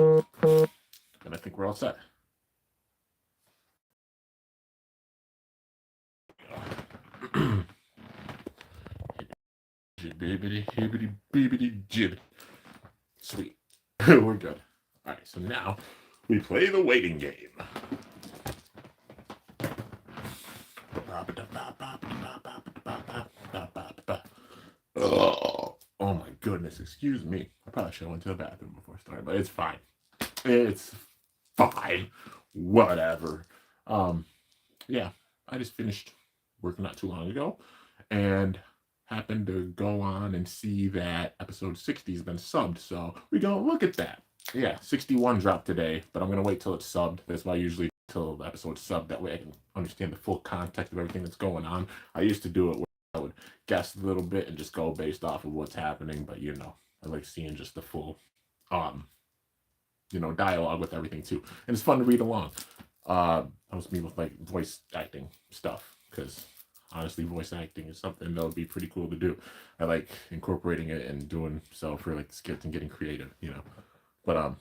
And I think we're all set. Bibbity, hibbity, bibbity, jib. Sweet. We're good. All right, so now we play the waiting game. Oh my goodness, excuse me. I probably should have went to the bathroom before starting, but it's fine. It's fine. Whatever. Yeah, I just finished working not too long ago and happened to go on and see that episode 60 has been subbed. So we're going to look at that. Yeah, 61 dropped today, but I'm going to wait till it's subbed. That's why I usually till the episode's subbed. That way I can understand the full context of everything that's going on. I used to do it where I would guess a little bit and just go based off of what's happening. But, I like seeing just the full, dialogue with everything too. And it's fun to read along. Helps me with like voice acting stuff because honestly, voice acting is something that would be pretty cool to do. I like incorporating it and doing so for like skits and getting creative, But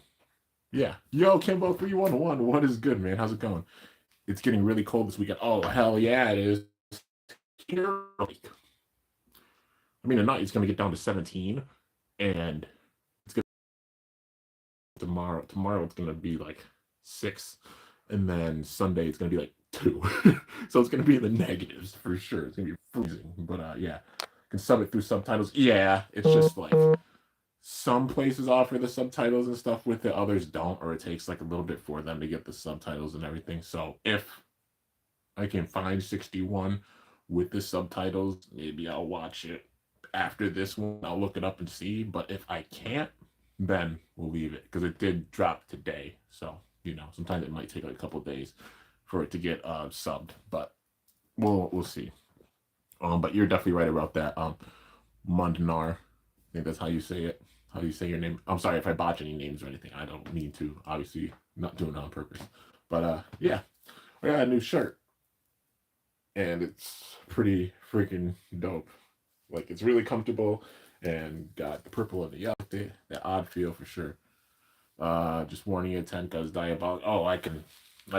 yeah. Yo, Kimbo 311, what is good, man? How's it going? It's getting really cold this weekend. Oh hell yeah, it is. I mean, tonight it's gonna get down to 17, and it's gonna tomorrow. Tomorrow it's gonna be like 6, and then Sunday it's gonna be like 2. So it's gonna be in the negatives for sure. It's gonna be freezing. But yeah, you can sub it through subtitles. Yeah, it's just like some places offer the subtitles and stuff with it, others don't, or it takes like a little bit for them to get the subtitles and everything. So if I can find 61 with the subtitles, maybe I'll watch it after this one. I'll look it up and see. But if I can't, then we'll leave it because it did drop today. So sometimes it might take like a couple days for it to get subbed, but we'll see. But you're definitely right about that. Mundnar, I think that's how you say it. How do you say your name? I'm sorry if I botch any names or anything. I don't mean to. Obviously, not doing it on purpose. But yeah, I got a new shirt, and it's pretty freaking dope. Like it's really comfortable, and got the purple and the yellow, the odd feel for sure. Just warning you, Tenka's diabolical. Oh, I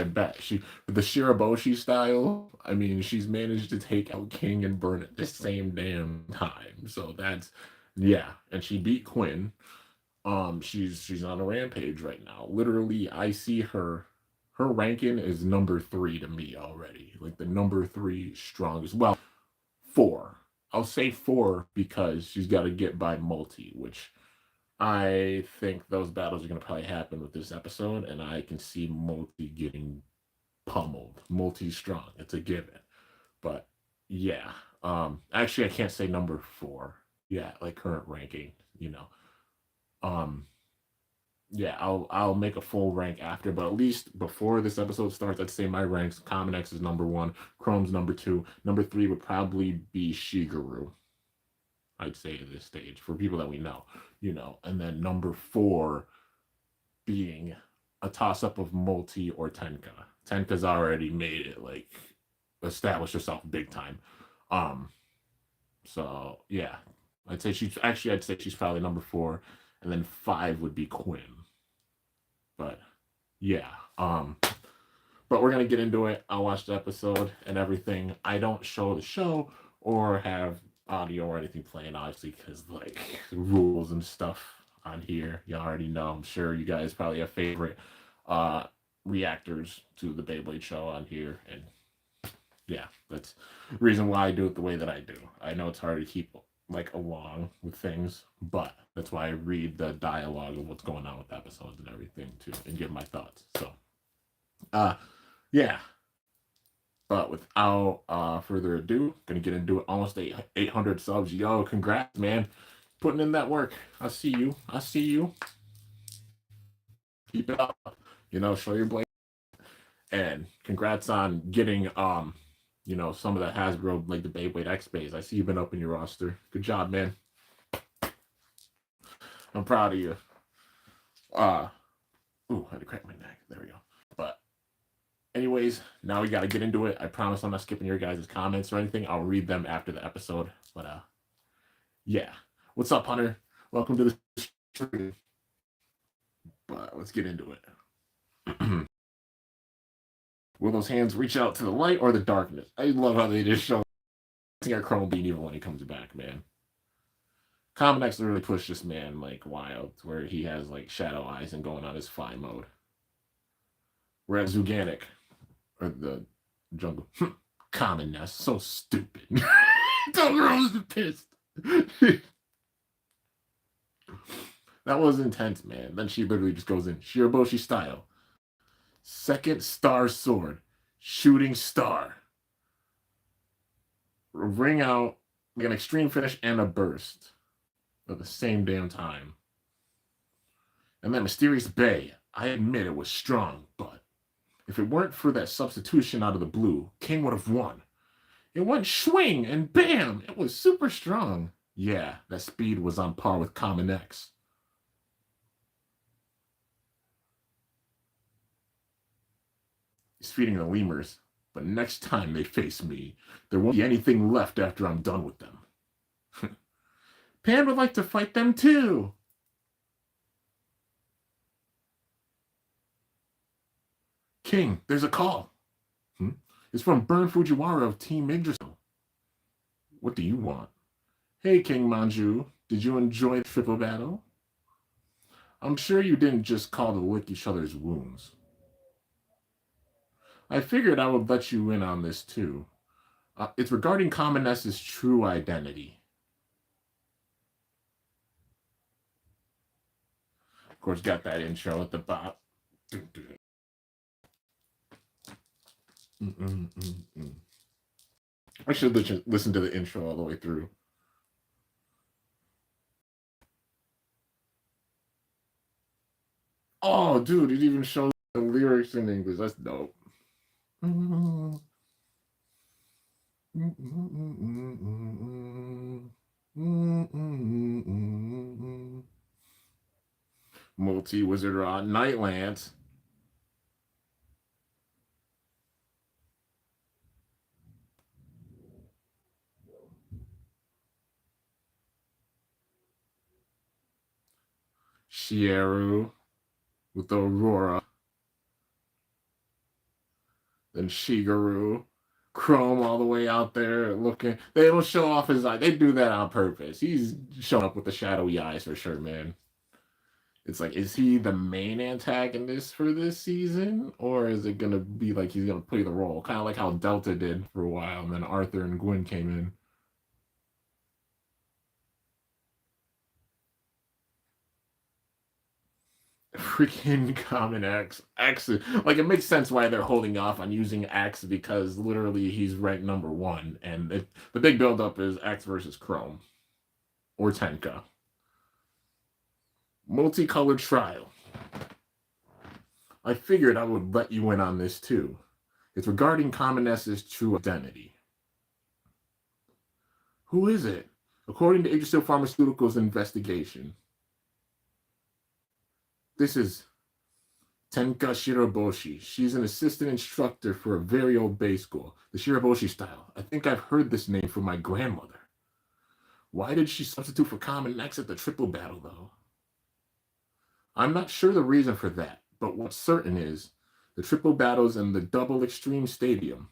bet she with the Shiraboshi style. I mean, she's managed to take out King and burn at the same damn time. So that's yeah, and she beat Quinn. She's on a rampage right now. Literally, I see her. Her ranking is number 3 to me already. Like the number 3 strongest. Well, 4. I'll say 4 because she's got to get by Multi, which I think those battles are going to probably happen with this episode, and I can see Multi getting pummeled. Multi strong. It's a given. But yeah. Actually I can't say number 4. Yeah, like current ranking, Yeah, I'll make a full rank after, but at least before this episode starts, I'd say my ranks, Common X is number 1, Chrome's number 2, number 3 would probably be Shigeru. I'd say at this stage for people that we know, and then number 4 being a toss up of Multi or Tenka. Tenka's already made it, like established herself big time. So yeah, I'd say she's probably number 4, and then 5 would be Quinn. But yeah, but we're gonna get into it. I'll watch the episode and everything. I don't show the show or have audio or anything playing, obviously, because like rules and stuff on here. You already know. I'm sure you guys probably have favorite reactors to the Beyblade show on here, and yeah, that's the reason why I do it the way that I do. I know it's hard to keep like along with things, but that's why I read the dialogue of what's going on with episodes and everything too, and give my thoughts. So, yeah. But without further ado, gonna get into it. Almost 800 subs. Yo, congrats, man. Putting in that work. I see you. Keep it up. Show your blade. And congrats on getting some of the Hasbro, like the Beyblade X Bays. I see you've been up in your roster. Good job, man. I'm proud of you. I had to crack my neck. There we go. But anyways, now we got to get into it. I promise I'm not skipping your guys' comments or anything. I'll read them after the episode. But yeah. What's up, Hunter? Welcome to the stream. But let's get into it. Will those hands reach out to the light or the darkness? I love how they just show Chrome being evil when he comes back, man. Common X really pushed this man like wild, where he has like shadow eyes and going on his fly mode. Whereas Zuganic, or the jungle, Common Nest, so stupid. The girl's pissed. That was intense, man. Then she literally just goes in Shiraboshi style. Second star sword, shooting star. Ring out like an extreme finish and a burst at the same damn time. And that mysterious bay, I admit it was strong, but if it weren't for that substitution out of the blue, King would have won. It went swing and bam! It was super strong. Yeah, that speed was on par with Common X. He's feeding the lemurs, but next time they face me, there won't be anything left after I'm done with them. Pan would like to fight them too. King, there's a call. It's from Burn Fujiwara of Team Yggdrasil. What do you want? Hey, King Manju, did you enjoy the triple battle? I'm sure you didn't just call to lick each other's wounds. I figured I would let you in on this too. It's regarding Common S's true identity. Of course, got that intro at the bottom. I should listen to the intro all the way through. Oh, dude, it even shows the lyrics in English. That's dope. Multi-Wizard Rod, Nightlands. Shieru with the Aurora. Then Shigeru. Chrome all the way out there looking. They don't show off his eye. They do that on purpose. He's showing up with the shadowy eyes for sure, man. It's like, is he the main antagonist for this season? Or is it going to be like he's going to play the role? Kind of like how Delta did for a while, and then Arthur and Gwen came in. Freaking Common X. Like, it makes sense why they're holding off on using X, because literally he's ranked #1. And the big buildup is X versus Chrome. Or Tenka. Multicolored trial. I figured I would let you in on this too. It's regarding Common S's true identity. Who is it? According to Yggdrasil Pharmaceuticals' investigation, this is Tenka Shiraboshi. She's an assistant instructor for a very old Bay school, the Shiraboshi style. I think I've heard this name from my grandmother. Why did she substitute for Common X at the triple battle, though? I'm not sure the reason for that, but what's certain is the triple battles and the double extreme stadium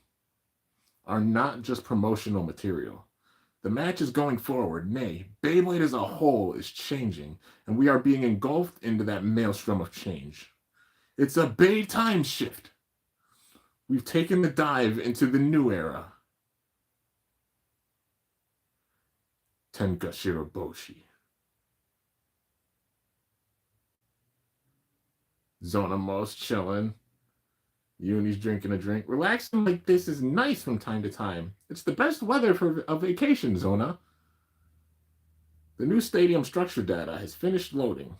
are not just promotional material. The match is going forward. Nay, Beyblade as a whole is changing, and we are being engulfed into that maelstrom of change. It's a Bay time shift. We've taken the dive into the new era. Tenka Shiraboshi. Zonamo's chilling. Uni's drinking a drink. Relaxing like this is nice from time to time. It's the best weather for a vacation, Zona. The new stadium structure data has finished loading.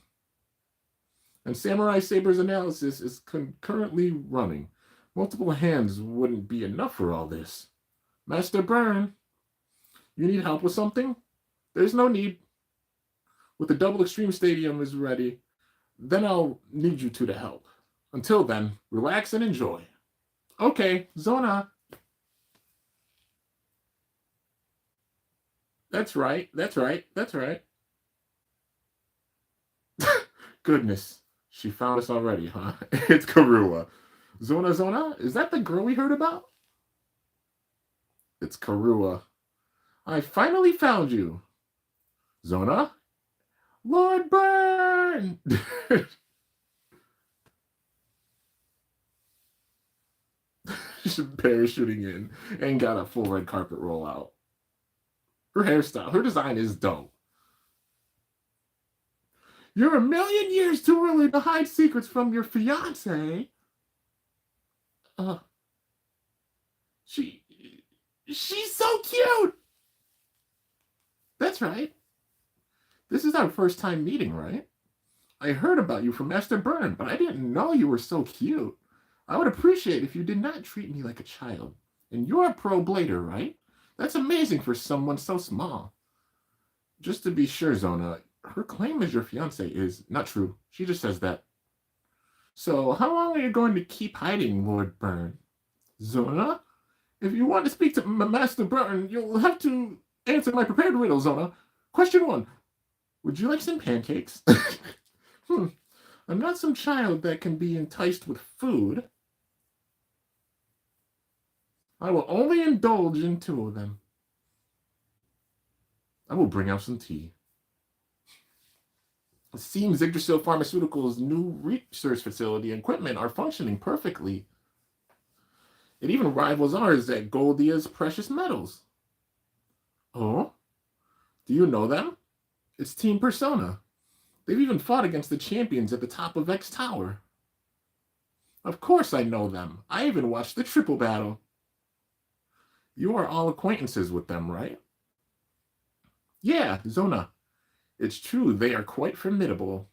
And Samurai Saber's analysis is currently running. Multiple hands wouldn't be enough for all this. Master Burn, you need help with something? There's no need. With the double extreme stadium is ready, then I'll need you two to help. Until then, relax and enjoy. Okay, Zona. That's right. Goodness. She found us already, huh? It's Karua. Zona, is that the girl we heard about? It's Karua. I finally found you. Zona? Lord Burn! She's parachuting in and got a full red carpet rollout. Her hairstyle, her design is dope. You're a million years too early to hide secrets from your fiance. Uh, she, she's so cute. That's right. This is our first time meeting, right? I heard about you from Master Byrne, but I didn't know you were so cute. I would appreciate if you did not treat me like a child. And you're a pro blader, right? That's amazing for someone so small. Just to be sure, Zona, her claim as your fiance is not true. She just says that. So, how long are you going to keep hiding, Lord Byrne? Zona? If you want to speak to Master Byrne, you'll have to answer my prepared riddle, Zona. Question 1. Would you like some pancakes? I'm not some child that can be enticed with food. I will only indulge in 2 of them. I will bring out some tea. It seems Yggdrasil Pharmaceuticals' new research facility and equipment are functioning perfectly. It even rivals ours at Goldia's Precious Metals. Oh? Do you know them? It's Team Persona. They've even fought against the champions at the top of X Tower. Of course I know them. I even watched the triple battle. You are all acquaintances with them, right? Yeah, Zona. It's true they are quite formidable.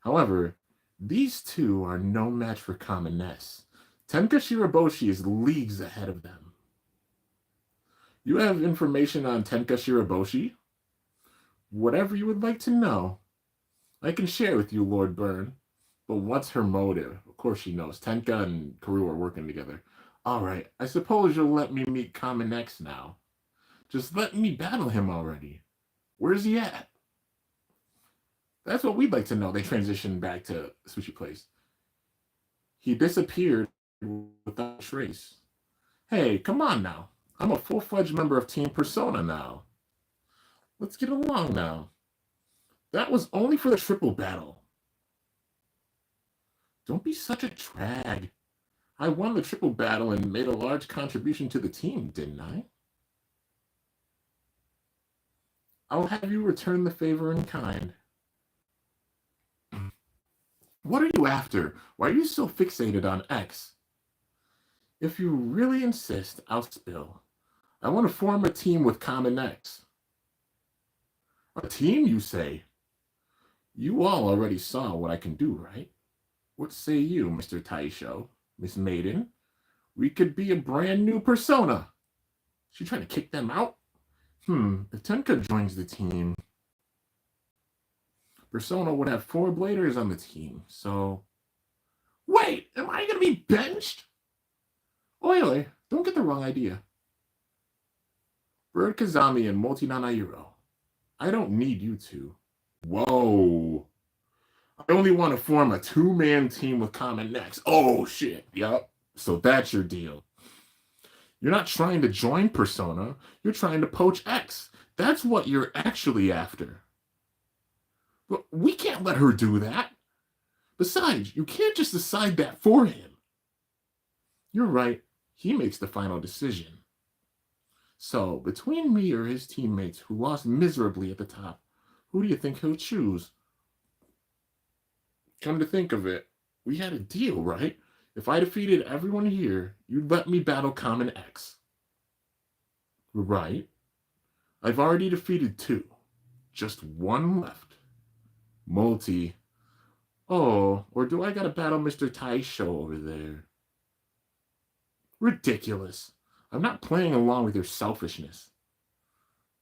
However, these 2 are no match for Common Ness. Tenka Shiraboshi is leagues ahead of them. You have information on Tenka Shiraboshi? Whatever you would like to know, I can share with you, Lord Byrne. But what's her motive? Of course she knows. Tenka and Karu are working together. All right, I suppose you'll let me meet Common X now. Just let me battle him already. Where's he at? That's what we'd like to know. They transitioned back to Sushi Place. He disappeared without a trace. Hey, come on now. I'm a full-fledged member of Team Persona now. Let's get along now. That was only for the triple battle. Don't be such a drag. I won the triple battle and made a large contribution to the team, didn't I? I'll have you return the favor in kind. What are you after? Why are you so fixated on X? If you really insist, I'll spill. I want to form a team with Common X. A team, you say? You all already saw what I can do, right? What say you, Mr. Taisho, Miss Maiden? We could be a brand new persona. She trying to kick them out? If Tenka joins the team, Persona would have 4 bladers on the team, so... Wait, am I going to be benched? Oile, don't get the wrong idea. Bird Kazami and Multi Nanairo. I don't need you two. Whoa. I only want to form a 2-man team with Common X. Oh, shit. Yup. So that's your deal. You're not trying to join Persona. You're trying to poach X. That's what you're actually after. But we can't let her do that. Besides, you can't just decide that for him. You're right. He makes the final decision. So, between me or his teammates who lost miserably at the top, who do you think he'll choose? Come to think of it, we had a deal, right? If I defeated everyone here, you'd let me battle Common X. Right. I've already defeated 2. Just 1 left. Multi. Oh, or do I gotta battle Mr. Taisho over there? Ridiculous. I'm not playing along with your selfishness.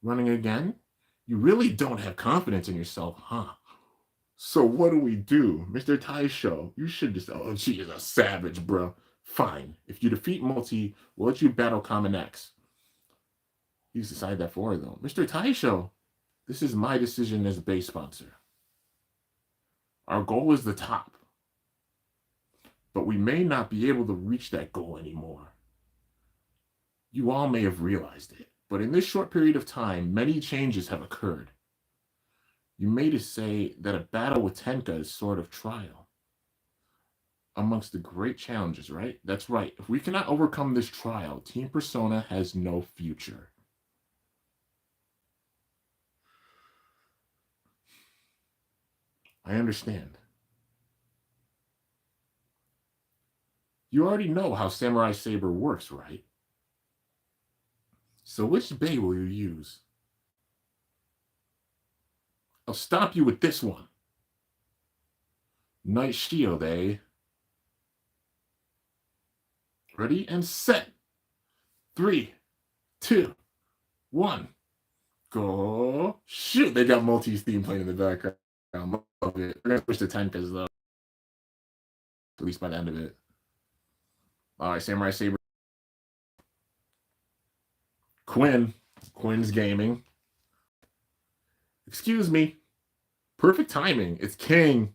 Running again? You really don't have confidence in yourself, huh? So what do we do? Mr. Taisho, you should just... Oh, she is a savage, bro. Fine. If you defeat Multi, we'll let you battle Common X. He's decided that for her, though. Mr. Taisho, this is my decision as base sponsor. Our goal is the top, but we may not be able to reach that goal anymore. You all may have realized it, but in this short period of time, many changes have occurred. You may just say that a battle with Tenka is sort of trial amongst the great challenges, right? That's right. If we cannot overcome this trial, Team Persona has no future. I understand. You already know how Samurai Saber works, right? So which bay will you use? I'll stop you with this one. Night Shield, eh? Ready and set. 3, 2, 1. Go. Shoot, they got Multi's theme playing in the background. Love it. We're gonna push the Tenkas though. At least by the end of it. Alright, Samurai Saber. Quinn's gaming. Excuse me. Perfect timing. It's King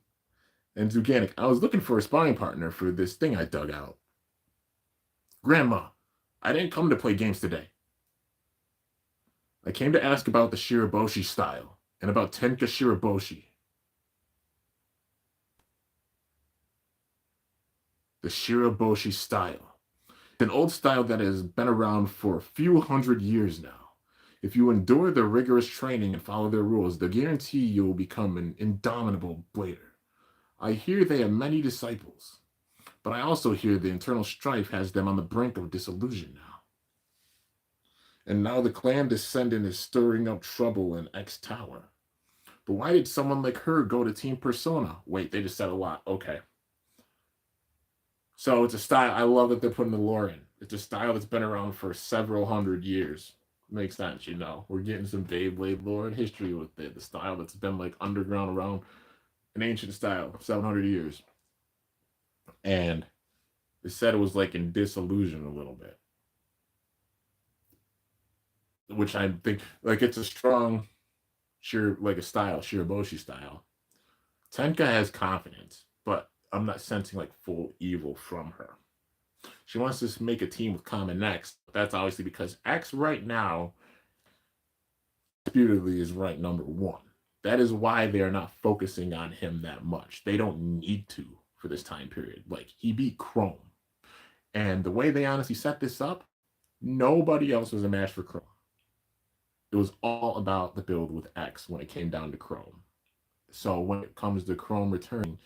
and Zuganic. I was looking for a sparring partner for this thing I dug out. Grandma, I didn't come to play games today. I came to ask about the Shiraboshi style and about Tenka Shiraboshi. The Shiraboshi style. It's an old style that has been around for a few hundred years now. If you endure the rigorous training and follow their rules, they guarantee you will become an indomitable blader. I hear they have many disciples, but I also hear the internal strife has them on the brink of dissolution now. And now the clan descendant is stirring up trouble in X Tower. But why did someone like her go to Team Persona? Wait, they just said a lot. Okay. So it's a style. I love that they're putting the lore in. It's a style that's been around for several hundred years. Makes sense, you know. We're getting some Beyblade lore and history with it. The style that's been like underground around an ancient style, 700 years. And it said it was like in disillusion a little bit. Which I think, like, it's a strong, like a style, Shiraboshi style. Tenka has confidence, but I'm not sensing like full evil from her. She wants to make a team with Common X. That's obviously because X right now, disputedly, is ranked #1. That is why they are not focusing on him that much. They don't need to for this time period. Like, he beat Chrome. And the way they honestly set this up, nobody else was a match for Chrome. It was all about the build with X when it came down to Chrome. So when it comes to Chrome returning,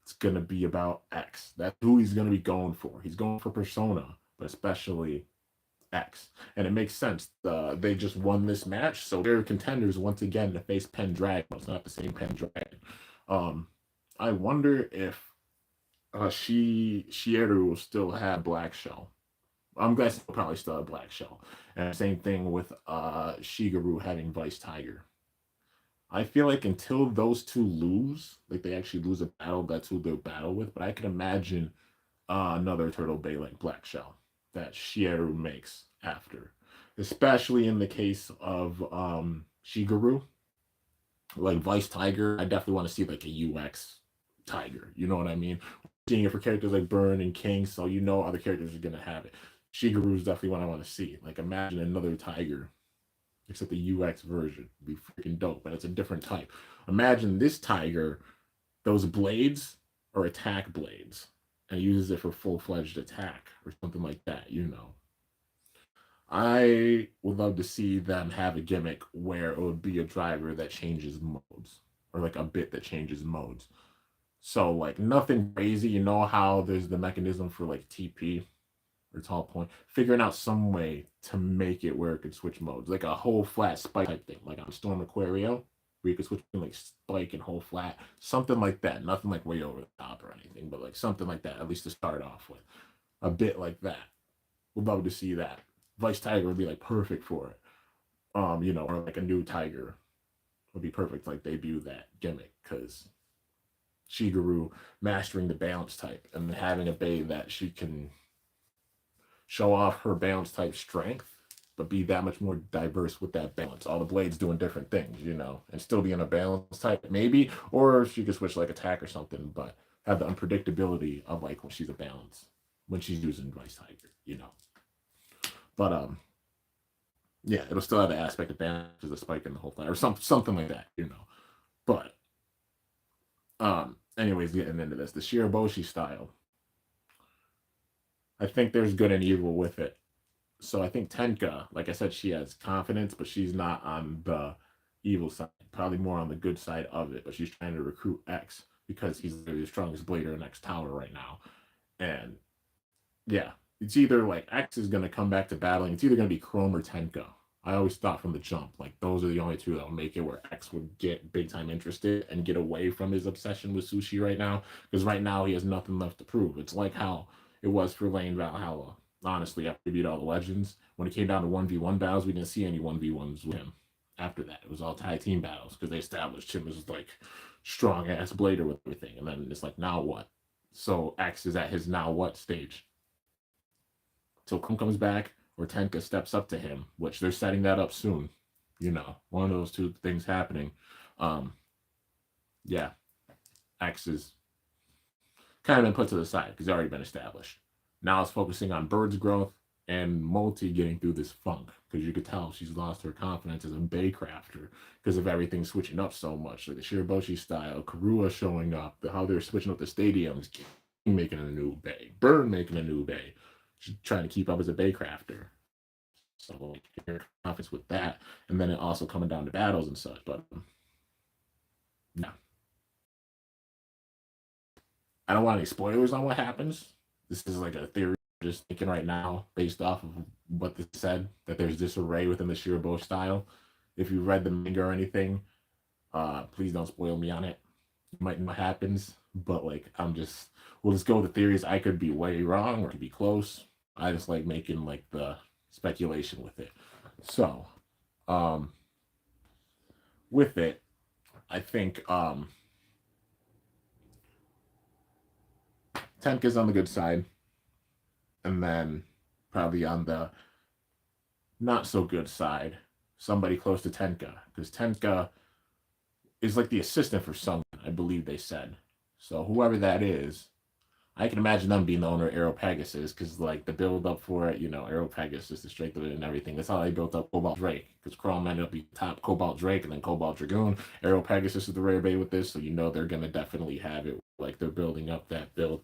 it's going to be about X. That's who he's going to be going for. He's going for Persona, but especially X. And it makes sense. They just won this match, so they're contenders once again to face Pendragon. It's not the same Pendragon. I wonder if Shieru will still have Black Shell. I'm guessing he'll probably still have Black Shell. And same thing with Shigeru having Vice Tiger. I feel like until those two lose, like they actually lose a battle, that's who they'll battle with. But I can imagine another Turtle Bay like Black Shell that Shieru makes after. Especially in the case of Shigeru. Like Vice Tiger, I definitely want to see like a UX Tiger. You know what I mean? Seeing it for characters like Burn and King, so you know other characters are going to have it. Shigeru is definitely what I want to see. Like, imagine another Tiger, except the UX version. It'd be freaking dope, but it's a different type. Imagine this Tiger, those blades are attack blades, and uses it for full-fledged attack or something like that, you know. I would love to see them have a gimmick where it would be a driver that changes modes, or like a bit that changes modes. So, like, nothing crazy. You know how there's the mechanism for, like, TP or tall point? Figuring out some way to make it where it could switch modes. Like a whole flat spike type thing, like on Storm Aquario, where you could switch between, like, spike and whole flat. Something like that. Nothing, like, way over the top or anything, but, like, something like that, at least to start off with. A bit like that. Would love to see that. Vice Tiger would be, like, perfect for it. You know, or, like, a new Tiger would be perfect to, like, debut that gimmick, because Shigeru mastering the balance type and having a bay that she can show off her balance type strength but be that much more diverse with that balance. All the blades doing different things, and still be in a balance type, maybe. Or she could switch like attack or something, but have the unpredictability of like when she's a balance, when she's using Vice Tiger. But yeah, it'll still have the aspect of balance as a spike in the whole thing, or something like that. But anyways, getting into this, the Shiraboshi style. I think there's good and evil with it. So I think Tenka, like I said, she has confidence, but she's not on the evil side. Probably more on the good side of it. But she's trying to recruit X because he's the strongest blader in X Tower right now. And yeah, it's either like X is gonna come back to battling. It's either gonna be Chrome or Tenka. I always thought from the jump, like those are the only two that will make it where X would get big time interested and get away from his obsession with sushi right now. Because right now he has nothing left to prove. It's like how it was for Lane Valhalla. Honestly, after he beat all the legends, when it came down to 1v1 battles, we didn't see any 1v1s with him. After that, it was all tag team battles because they established him as like strong ass blader with everything. And then it's like, now what? So X is at his now what stage. So Kum comes back or Tenka steps up to him, which they're setting that up soon. One of those two things happening. Yeah, X is kind of been put to the side because it's already been established. Now it's focusing on Bird's growth and Multi getting through this funk because you could tell she's lost her confidence as a bay crafter because of everything switching up so much, like the Shiraboshi style, Karua showing up, how they're switching up the stadiums, making a new bay, Bird making a new bay. She's trying to keep up as a bay crafter. So like confidence with that, and then it also coming down to battles and such. But no, I don't want any spoilers on what happens. This is like a theory. I'm just thinking right now, based off of what this said, that there's disarray within the Shiraboshi style. If you read the manga or anything, please don't spoil me on it. You might know what happens, but like we'll just go with the theories. I could be way wrong or could be close. I just like making like the speculation with it. So, with it, I think Tenka's on the good side, and then probably on the not so good side, somebody close to Tenka, because Tenka is like the assistant for someone, I believe they said. So whoever that is, I can imagine them being the owner of Aero Pegasus, because like the build up for it, Aero Pegasus, the strength of it and everything. That's how they built up Cobalt Drake, because Chrome ended up being top Cobalt Drake and then Cobalt Dragoon. Aero Pegasus is the rare bait with this, so they're gonna definitely have it. Like they're building up that build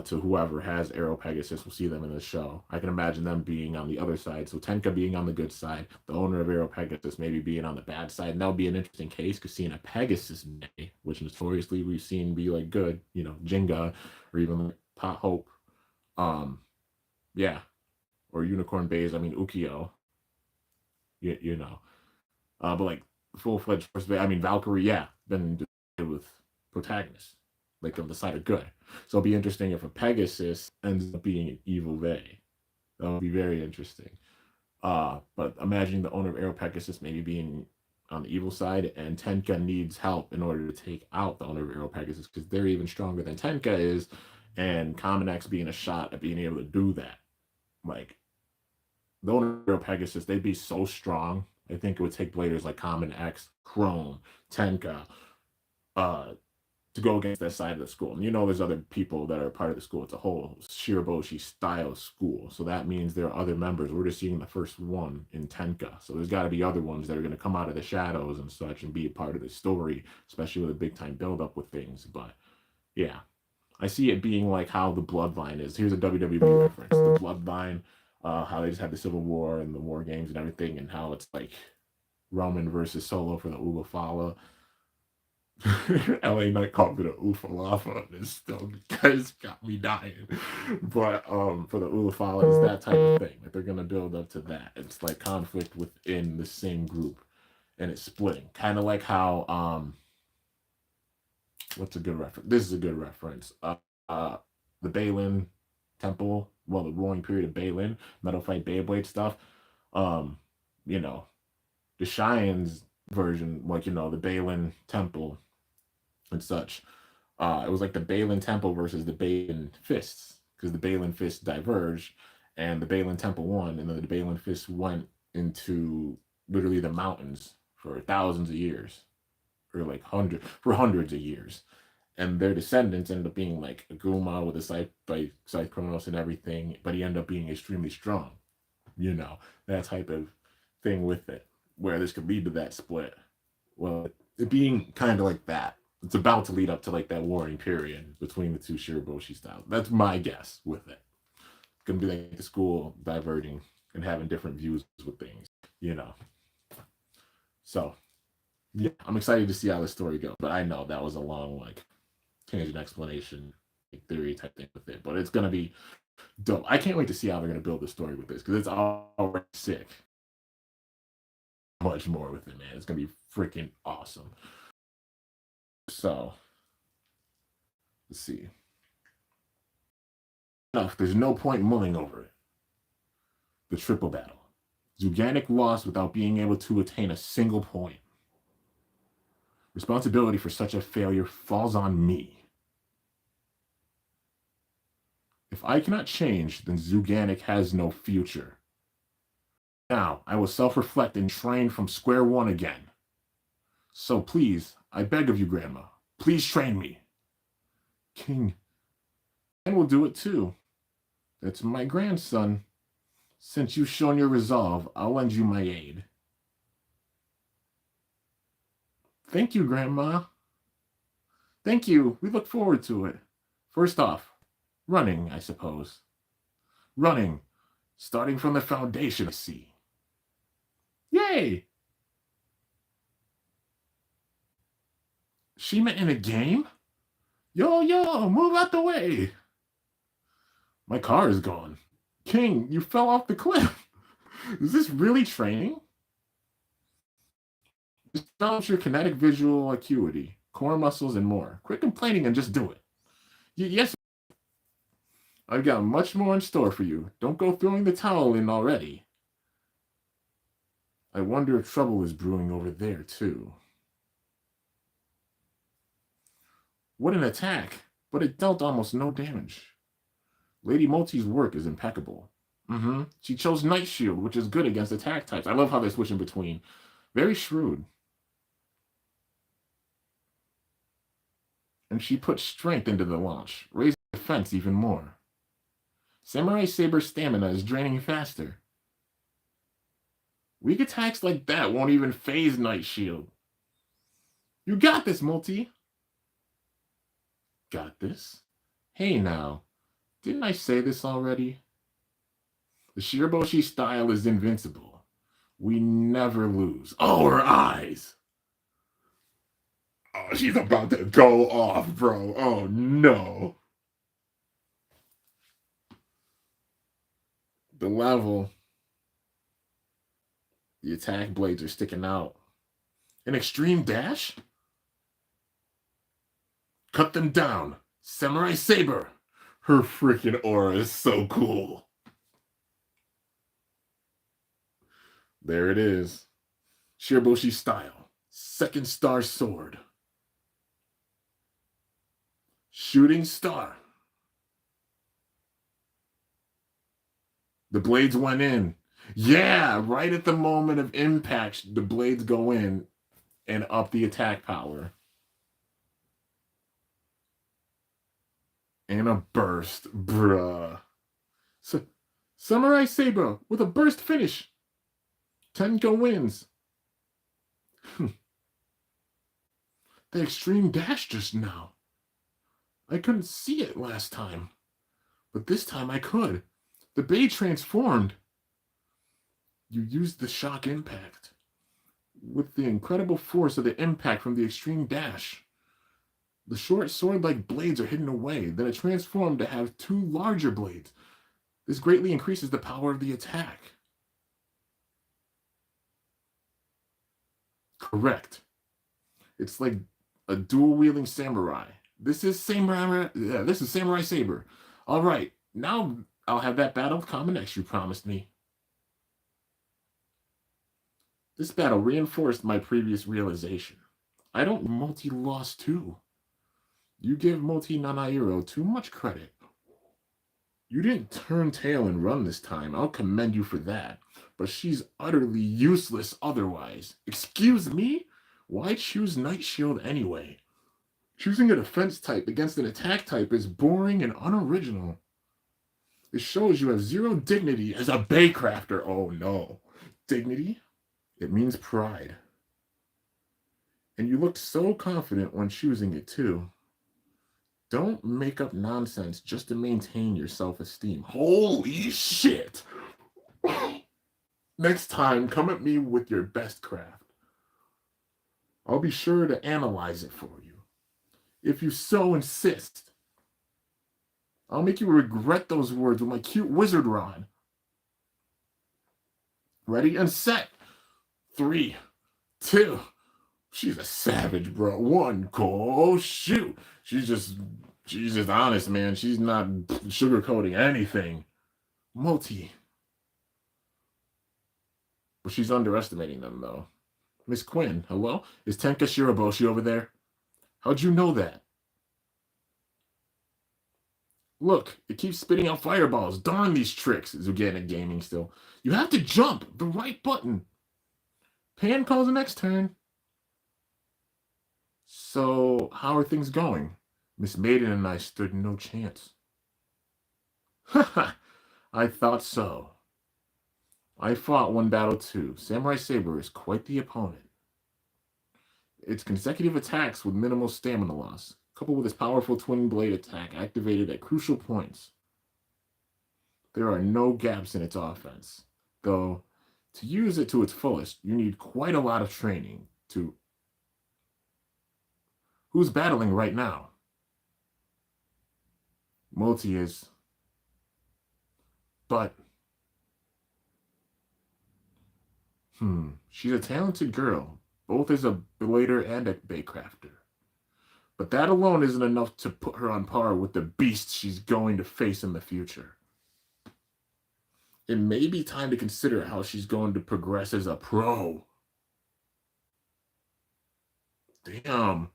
to whoever has Aero Pegasus. We'll see them in the show. I can imagine them being on the other side. So Tenka being on the good side, the owner of Aero Pegasus maybe being on the bad side. And that'll be an interesting case because seeing a Pegasus Bay, which notoriously we've seen be like good, Jenga or even like Pot Hope. Yeah. Or Unicorn Bays, Ukio. But like full-fledged first Bay, Valkyrie, yeah, been with protagonists. Like on the side of good. So it'll be interesting if a Pegasus ends up being an evil Vey. That would be very interesting. But imagining the owner of Aero Pegasus maybe being on the evil side, and Tenka needs help in order to take out the owner of Aero Pegasus because they're even stronger than Tenka is, and Common X being a shot at being able to do that. Like the owner of Aero Pegasus, they'd be so strong. I think it would take bladers like Common X, Chrome, Tenka, to go against that side of the school. And there's other people that are part of the school. It's a whole Shiraboshi style school. So that means there are other members. We're just seeing the first one in Tenka. So there's got to be other ones that are going to come out of the shadows and such and be a part of the story, especially with a big time build up with things. But yeah, I see it being like how the Bloodline is. Here's a WWE reference. The Bloodline, how they just had the Civil War and the War Games and everything, and how it's like Roman versus Solo for the Ulafala. LA Knight called it a Oofalafa. This still guys got me dying. But for the Ulafala, it's that type of thing. Like they're gonna build up to that. It's like conflict within the same group, and it's splitting. Kind of like how what's a good reference? This is a good reference. The Balin Temple, well, the Roaring Period of Balin, Metal Fight Beyblade stuff. The Cheyenne's version, like the Balin Temple and such. It was like the Balin Temple versus the Balin Fists, because the Balin Fists diverged and the Balin Temple won, and then the Balin Fists went into literally the mountains for thousands of years, or like hundreds of years. And their descendants end up being like a Guma with a scythe Chronos and everything, but he ended up being extremely strong. You know, that type of thing with it, where this could lead to that split. Well, it being kind of like that, it's about to lead up to like that warring period between the two Shiraboshi styles. That's my guess with it. It's gonna be like the school diverging and having different views with things, you know. So yeah, I'm excited to see how the story goes. But I know that was a long like tangent explanation, like, theory type thing with it. But it's gonna be dope. I can't wait to see how they're gonna build the story with this because it's already sick. Much more with it, man. It's gonna be freaking awesome. So let's see. Enough. There's no point mulling over it. The triple battle. Zuganic lost without being able to attain a single point. Responsibility for such a failure falls on me. If I cannot change, then Zuganic has no future. Now, I will self-reflect and train from square one again. So please, I beg of you, Grandma, please train me. King, and will do it too. That's my grandson. Since you've shown your resolve, I'll lend you my aid. Thank you, Grandma. Thank you. We look forward to it. First off, running, I suppose. Running, starting from the foundation, I see. Yay! Shima in a game? Yo, move out the way. My car is gone. King, you fell off the cliff. Is this really training? Just develop your kinetic visual acuity, core muscles, and more. Quit complaining and just do it. Yes, I've got much more in store for you. Don't go throwing the towel in already. I wonder if trouble is brewing over there, too. What an attack! But it dealt almost no damage. Lady Multi's work is impeccable. She chose Night Shield, which is good against attack types. I love how they switch in between. Very shrewd. And she put strength into the launch, raising defense even more. Samurai Saber's stamina is draining faster. Weak attacks like that won't even phase Night Shield. You got this, Multi. Got this? Hey now, didn't I say this already? The Shiraboshi style is invincible. We never lose. Oh, her eyes! Oh, she's about to go off, bro. Oh, no. The level. The attack blades are sticking out. An extreme dash? Cut them down. Samurai Saber. Her freaking aura is so cool. There it is. Shiraboshi style. Second star sword. Shooting star. The blades went in. Yeah, right at the moment of impact, the blades go in and up the attack power. And a burst, bruh. Samurai Saber with a burst finish. Tenko wins. The extreme dash just now. I couldn't see it last time, but this time I could. The bay transformed. You used the shock impact. With the incredible force of the impact from the extreme dash, the short sword-like blades are hidden away. Then it transformed to have two larger blades. This greatly increases the power of the attack. Correct. It's like a dual-wielding samurai. This is Samurai Saber. All right, now I'll have that battle come next you promised me. This battle reinforced my previous realization. I don't multi-lost too. You give Multi Nanairo too much credit. You didn't turn tail and run this time. I'll commend you for that. But she's utterly useless otherwise. Excuse me? Why choose Night Shield anyway? Choosing a defense type against an attack type is boring and unoriginal. It shows you have zero dignity as a Baycrafter. Oh no. Dignity? It means pride. And you looked so confident when choosing it too. Don't make up nonsense just to maintain your self-esteem. Holy shit! Next time, come at me with your best craft. I'll be sure to analyze it for you. If you so insist. I'll make you regret those words with my cute wizard rod. Ready and set. 3, 2. She's a savage, bro. 1, go, shoot. She's just honest, man. She's not sugarcoating anything. Multi. But she's underestimating them, though. Miss Quinn, hello? Is Tenka Shiraboshi over there? How'd you know that? Look, it keeps spitting out fireballs. Darn these tricks. Zugana Gaming still. You have to jump. The right button. Pan calls the next turn. So, how are things going? Miss Maiden and I stood no chance. Haha, I thought so. I fought one battle too. Samurai Saber is quite the opponent. Its consecutive attacks with minimal stamina loss, coupled with its powerful twin blade attack activated at crucial points. There are no gaps in its offense, though to use it to its fullest, you need quite a lot of training to... Who's battling right now? Multi is... But... She's a talented girl, both as a blader and a Baycrafter. But that alone isn't enough to put her on par with the beasts she's going to face in the future. It may be time to consider how she's going to progress as a pro. Damn.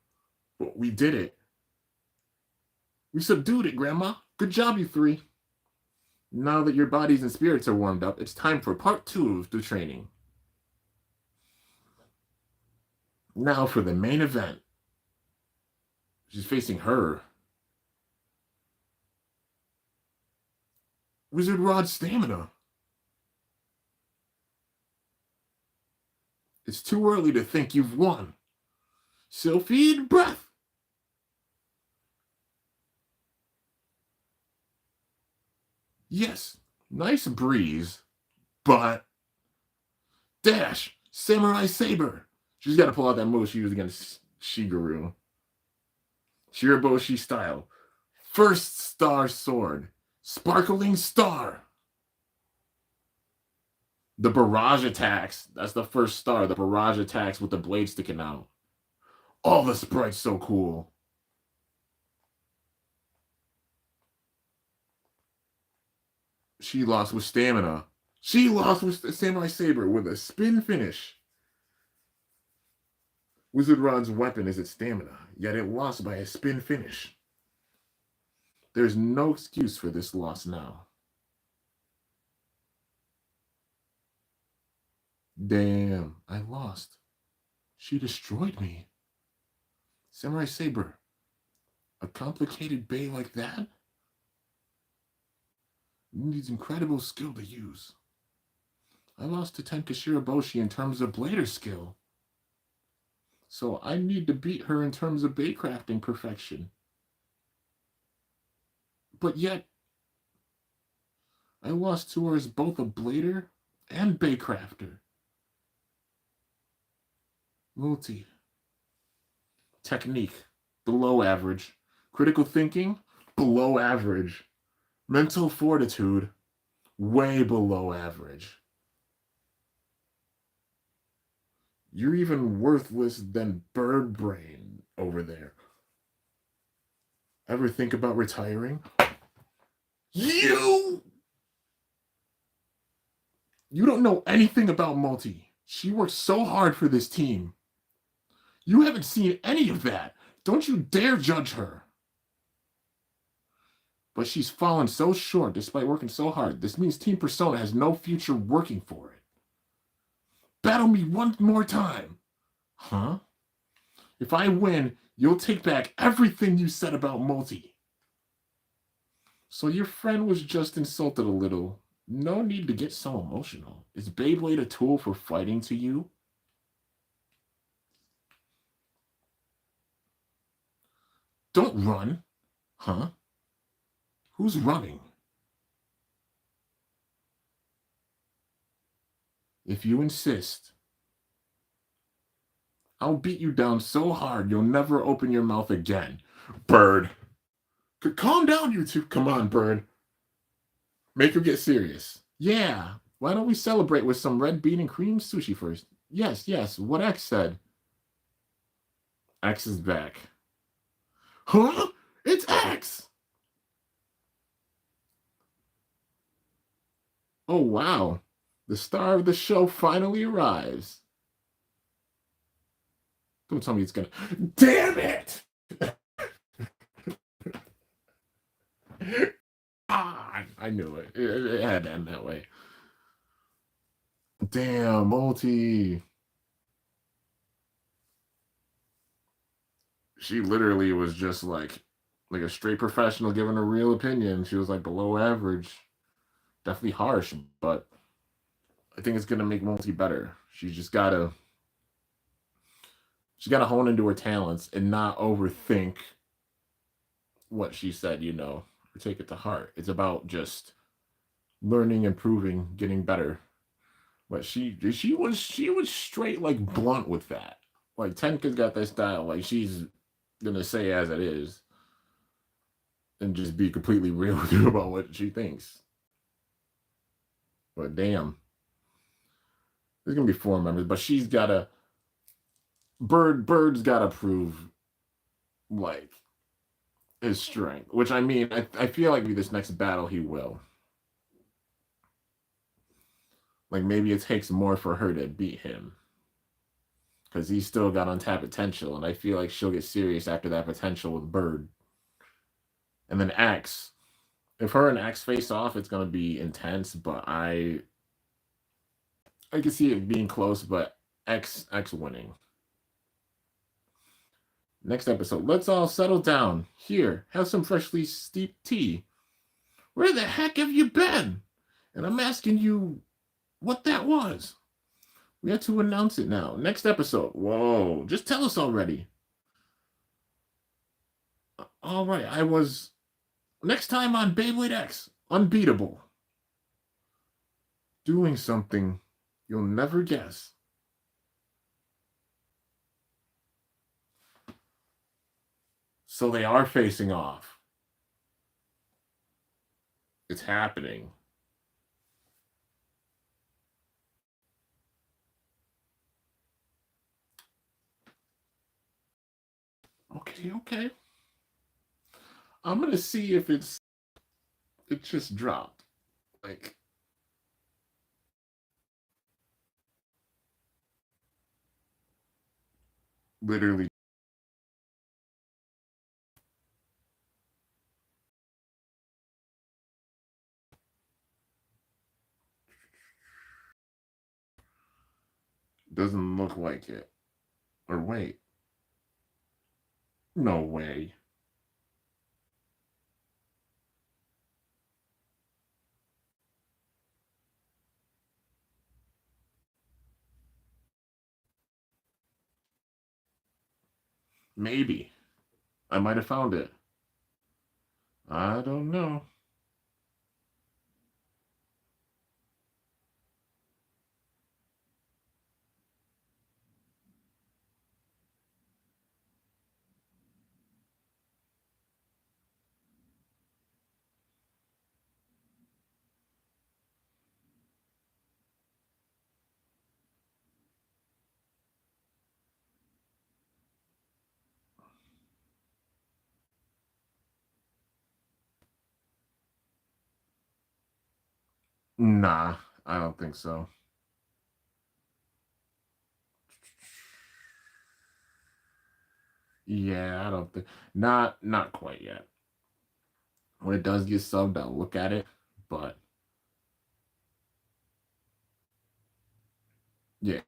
But we did it. We subdued it, Grandma. Good job, you 3. Now that your bodies and spirits are warmed up, it's time for part 2 of the training. Now for the main event. She's facing her. Wizard Rod stamina. It's too early to think you've won. Sylphid breath. Yes, nice breeze, but... Dash! Samurai Saber! She's got to pull out that move she used against Shigeru. Shiraboshi style. First star sword. Sparkling star. The barrage attacks. That's the first star. The barrage attacks with the blade sticking out. Oh, the sprite's so cool. She lost with stamina. She lost with the Samurai Saber with a spin finish. Wizard Rod's weapon is its stamina, yet it lost by a spin finish. There's no excuse for this loss now. Damn, I lost. She destroyed me. Samurai Saber. A complicated bay like that? Needs incredible skill to use. I lost to Tenka Shiraboshi in terms of blader skill. So I need to beat her in terms of Baycrafting perfection. But yet, I lost to her as both a blader and Baycrafter. Multi. Technique, below average. Critical thinking, below average. Mental fortitude, way below average. You're even worthless than bird brain over there. Ever think about retiring? You don't know anything about Multi. She worked so hard for this team. You haven't seen any of that. Don't you dare judge her. But she's fallen so short despite working so hard. This means Team Persona has no future working for it. Battle me one more time. Huh? If I win, you'll take back everything you said about Multi. So your friend was just insulted a little. No need to get so emotional. Is Beyblade a tool for fighting to you? Don't run. Huh? Who's running? If you insist, I'll beat you down so hard you'll never open your mouth again. Bird. Calm down, you two. Come on, Bird. Make her get serious. Yeah. Why don't we celebrate with some red bean and cream sushi first? Yes, yes. What X said. X is back. Huh? It's X! Oh, wow. The star of the show finally arrives. Don't tell me it's gonna. Damn it! I knew it. It had to end that way. Damn, Multi. She literally was just like a straight professional giving a real opinion. She was like below average. Definitely harsh, but I think it's gonna make Multi better. She's gotta hone into her talents and not overthink what she said, or take it to heart. It's about just learning, improving, getting better. But she was straight like blunt with that. Like Tenka's got that style. Like she's gonna say as it is and just be completely real with you about what she thinks. But damn, there's gonna be four members, but she's gotta Bird's gotta prove like his strength. Which I mean, I feel like with this next battle he will. Like maybe it takes more for her to beat him. Because he's still got untapped potential, and I feel like she'll get serious after that potential with Bird. And then X. If her and X face off, it's gonna be intense, but I can see it being close, but X winning. Next episode, let's all settle down. Here, have some freshly steeped tea. Where the heck have you been? And I'm asking you what that was. We have to announce it now. Next episode. Whoa, just tell us already. All right, I was next time on Beyblade X, unbeatable. Doing something you'll never guess. So they are facing off. It's happening. Okay, okay. I'm gonna see if it just dropped. Like literally doesn't look like it. Or wait. No way. Maybe. I might have found it. I don't know. Nah, I don't think so. Yeah, I don't think not quite yet. When it does get subbed, I'll look at it. But yeah,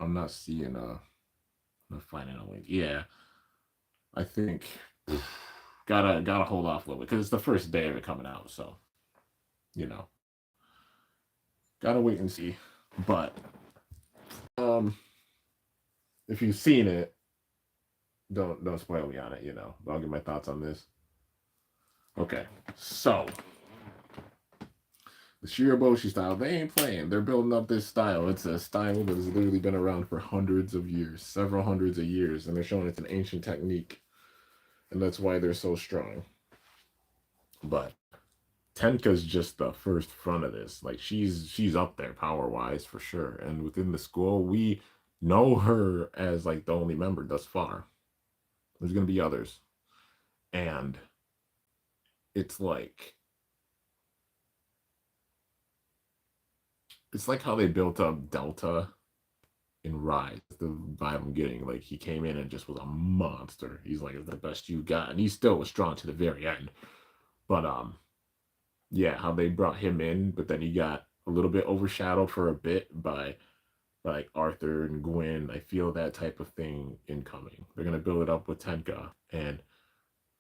I'm not seeing the final link. Yeah, I think gotta hold off a little bit because it's the first day of it coming out. So you know, gotta wait and see. But um, if you've seen it, don't spoil me on it. But I'll give my thoughts on this. Okay, so the Shiraboshi style, they ain't playing. They're building up this style. It's a style that has literally been around for hundreds of years, several hundreds of years, and they're showing it's an ancient technique, and that's why they're so strong. But Tenka's just the first front of this. Like she's up there power wise for sure. And within the school, we know her as like the only member thus far. There's gonna be others. And it's like how they built up Delta in Rise. The vibe I'm getting. Like he came in and just was a monster. He's like the best you got. And he still was strong to the very end. But yeah, how they brought him in, but then he got a little bit overshadowed for a bit by like Arthur and Gwen. I feel that type of thing incoming. They're gonna build it up with Tenka, and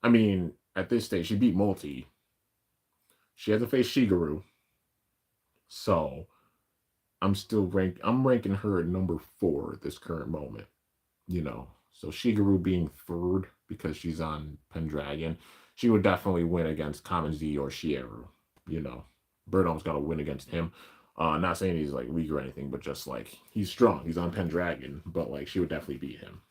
I mean, at this stage, she beat Multi. She had to face Shigeru, so I'm ranking her at number 4 at this current moment. So Shigeru being third because she's on Pendragon, she would definitely win against Common Z or Shieru. You know, Birdolm's got to win against him. Not saying he's like weak or anything, but just like he's strong. He's on Pendragon, but like she would definitely beat him.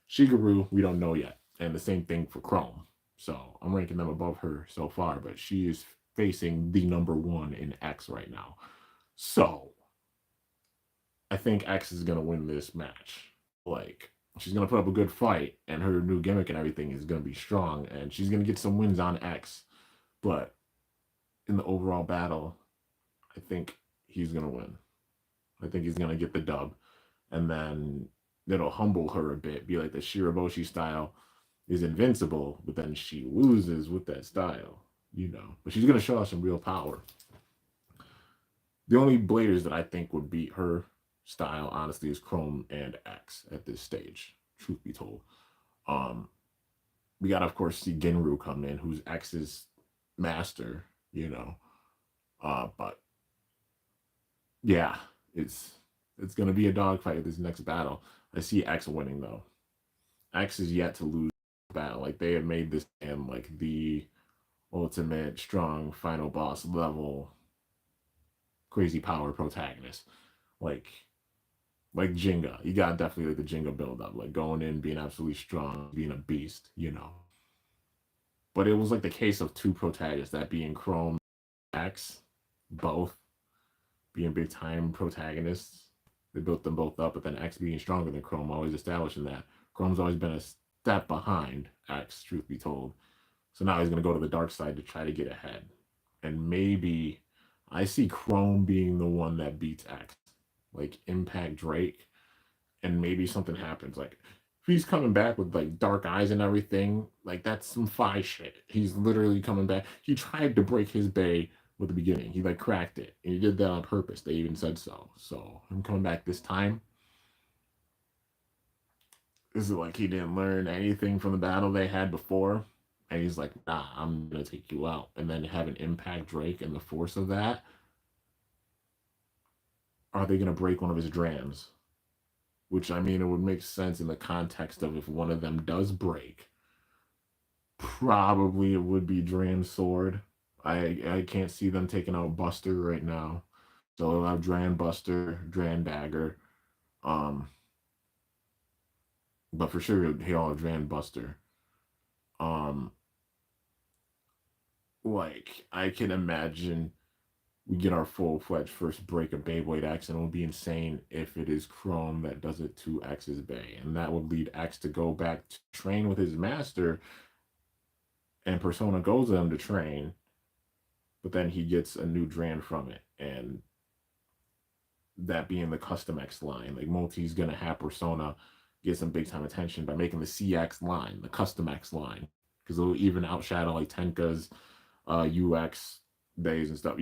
Shigeru, we don't know yet, and the same thing for Chrome. So I'm ranking them above her so far, but she is facing the number 1 in X right now. So I think X is gonna win this match. Like she's gonna put up a good fight, and her new gimmick and everything is gonna be strong, and she's gonna get some wins on X. But in the overall battle, I think he's gonna win. I think he's gonna get the dub, and then it'll humble her a bit. Be like the Shiraboshi style is invincible, but then she loses with that style. But she's gonna show us some real power. The only bladers that I think would beat her style, honestly, is Chrome and X at this stage. Truth be told, um, we got to, of course, see Genru come in, who's X's master. But yeah, it's gonna be a dogfight at this next battle. I see X winning though. X is yet to lose the battle. Like they have made this and like the ultimate strong final boss level crazy power protagonist. Like Jinga. You got definitely like the Jinga build up, like going in, being absolutely strong, being a beast. But it was like the case of two protagonists, that being Chrome and X, both being big time protagonists. They built them both up, but then X being stronger than Chrome, always establishing that. Chrome's always been a step behind X, truth be told. So now he's going to go to the dark side to try to get ahead. And maybe I see Chrome being the one that beats X, like Impact Drake, and maybe something happens. Like if he's coming back with like dark eyes and everything, like that's some Fi shit. He's literally coming back. He tried to break his bay with the beginning. He like cracked it, and he did that on purpose. They even said so. So him coming back this time. Is it like he didn't learn anything from the battle they had before? And he's like, nah, I'm gonna take you out. And then have an impact Drake and the force of that. Are they gonna break one of his drams? Which I mean, it would make sense in the context of if one of them does break. Probably it would be Dram Sword. I can't see them taking out Buster right now. So they'll have Dran Buster, Dran Dagger. Um, but for sure he'll have Dran Buster. Um, like I can imagine we get our full-fledged first break of Beyblade X, and it would be insane if it is Chrome that does it to X's Bay. And that would lead X to go back to train with his master, and Persona goes to him to train, but then he gets a new Dran from it. And that being the custom X line. Like Multi's gonna have Persona get some big time attention by making the CX line, the custom X line, because it'll even outshadow like Tenka's UX days and stuff,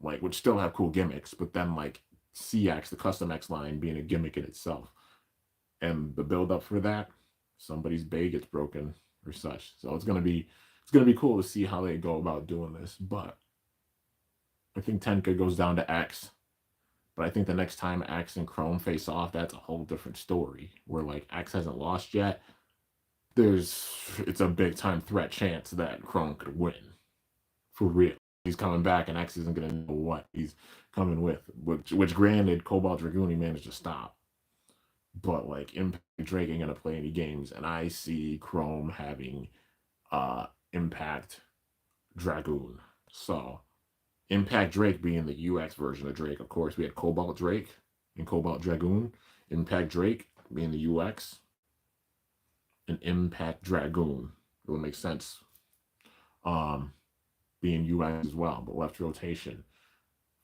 like which still have cool gimmicks, but then like CX, the custom X line, being a gimmick in itself, and the build up for that, somebody's bay gets broken or such. So it's gonna be cool to see how they go about doing this. But I think Tenka goes down to X. But I think the next time X and Chrome face off, that's a whole different story. Where like X hasn't lost yet, it's a big time threat chance that Chrome could win for real. He's coming back, and X isn't gonna know what he's coming with. Which granted, Cobalt Dragoon he managed to stop, but like Impact Drake ain't gonna play any games, and I see Chrome having Impact Dragoon. So Impact Drake being the UX version of Drake. Of course, we had Cobalt Drake and Cobalt Dragoon. Impact Drake being the UX, and Impact Dragoon. It would make sense. Being UX as well, but left rotation.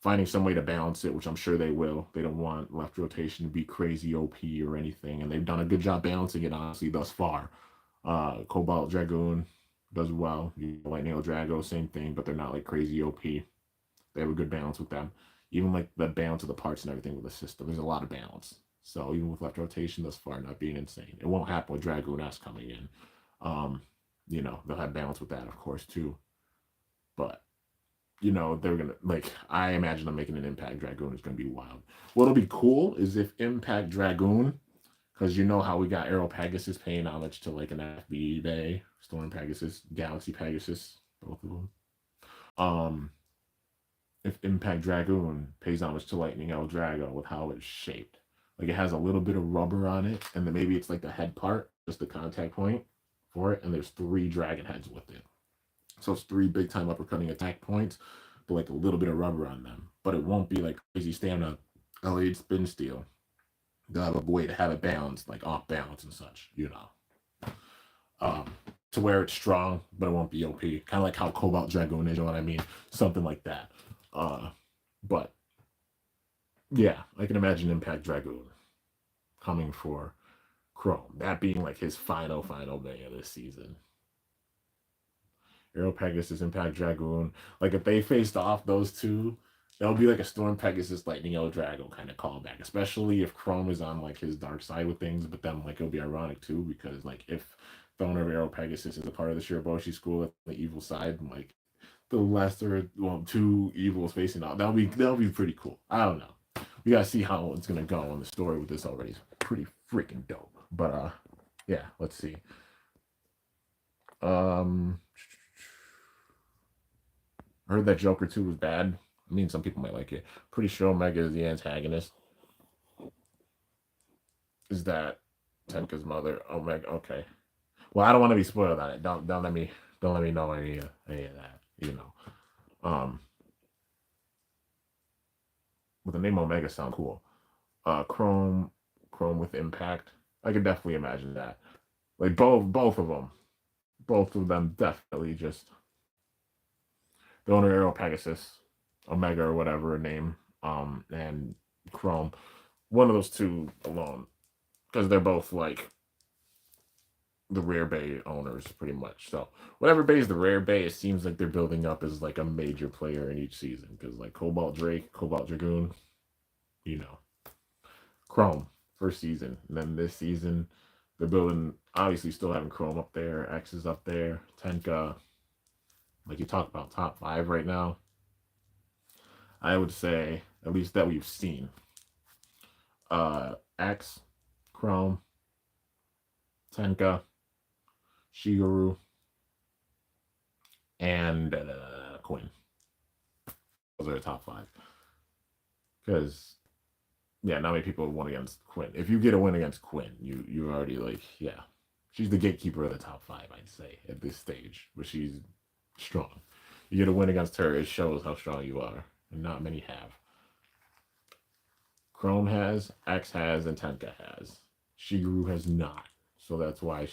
Finding some way to balance it, which I'm sure they will. They don't want left rotation to be crazy OP or anything, and they've done a good job balancing it, honestly, thus far. Cobalt Dragoon does well. Lightning Drago, same thing, but they're not like crazy OP. They have a good balance with them. Even like the balance of the parts and everything with the system. There's a lot of balance. So even with left rotation thus far not being insane. It won't happen with Dragoon S coming in. They'll have balance with that, of course, too. But they're gonna like I imagine them making an Impact Dragoon is gonna be wild. What'll be cool is if Impact Dragoon, because you know how we got Aero Pegasus paying homage to like an FB Bay, Storm Pegasus, Galaxy Pegasus, both of them. If Impact Dragoon pays homage to Lightning El Drago with how it's shaped. Like it has a little bit of rubber on it, and then maybe it's like the head part, just the contact point for it, and there's 3 dragon heads with it. So it's 3 big time uppercutting attack points, but like a little bit of rubber on them. But it won't be like crazy stamina, LA spin steel. They'll have a way to have it balanced, like off balance and such, to where it's strong, but it won't be OP. Kind of like how Cobalt Dragoon is, you know what I mean? Something like that. But yeah, I can imagine Impact Dragoon coming for Chrome. That being like his final day of this season. Aero Pegasus, Impact Dragoon. Like if they faced off those two, that'll be like a Storm Pegasus, Lightning El Drago kind of callback. Especially if Chrome is on like his dark side with things, but then like it'll be ironic too, because like if the owner of Aero Pegasus is a part of the Shiraboshi school at the evil side, like the lesser, 2 evils facing off, that'll be pretty cool. I don't know. We gotta see how it's gonna go, and the story with this already is pretty freaking dope. But yeah, let's see. I heard that Joker 2 was bad. I mean, some people might like it. Pretty sure Omega is the antagonist. Is that Tenka's mother? Omega. Okay. Well, I don't want to be spoiled on it. Don't let me know any of that. But the name Omega sounds cool. Chrome with Impact. I could definitely imagine that. Like both of them definitely just the owner Aero Pegasus, Omega or whatever her name, and Chrome. One of those two alone, because they're both like the rare bay owners, pretty much. So whatever bay is the rare bay, it seems like they're building up as like a major player in each season. Because like Cobalt Drake, Cobalt Dragoon, Chrome first season, and then this season they're building. Obviously, still having Chrome up there, X is up there, Tenka. Like you talk about top 5 right now, I would say at least that we've seen. X, Chrome, Tenka, Shigeru, and Quinn. Those are the top 5. Because not many people won against Quinn. If you get a win against Quinn, you're already like, yeah, she's the gatekeeper of the top 5, I'd say, at this stage. But she's strong. You get a win against her, it shows how strong you are. And not many have. Chrome has, X has, and Tenka has. Shigeru has not. So that's why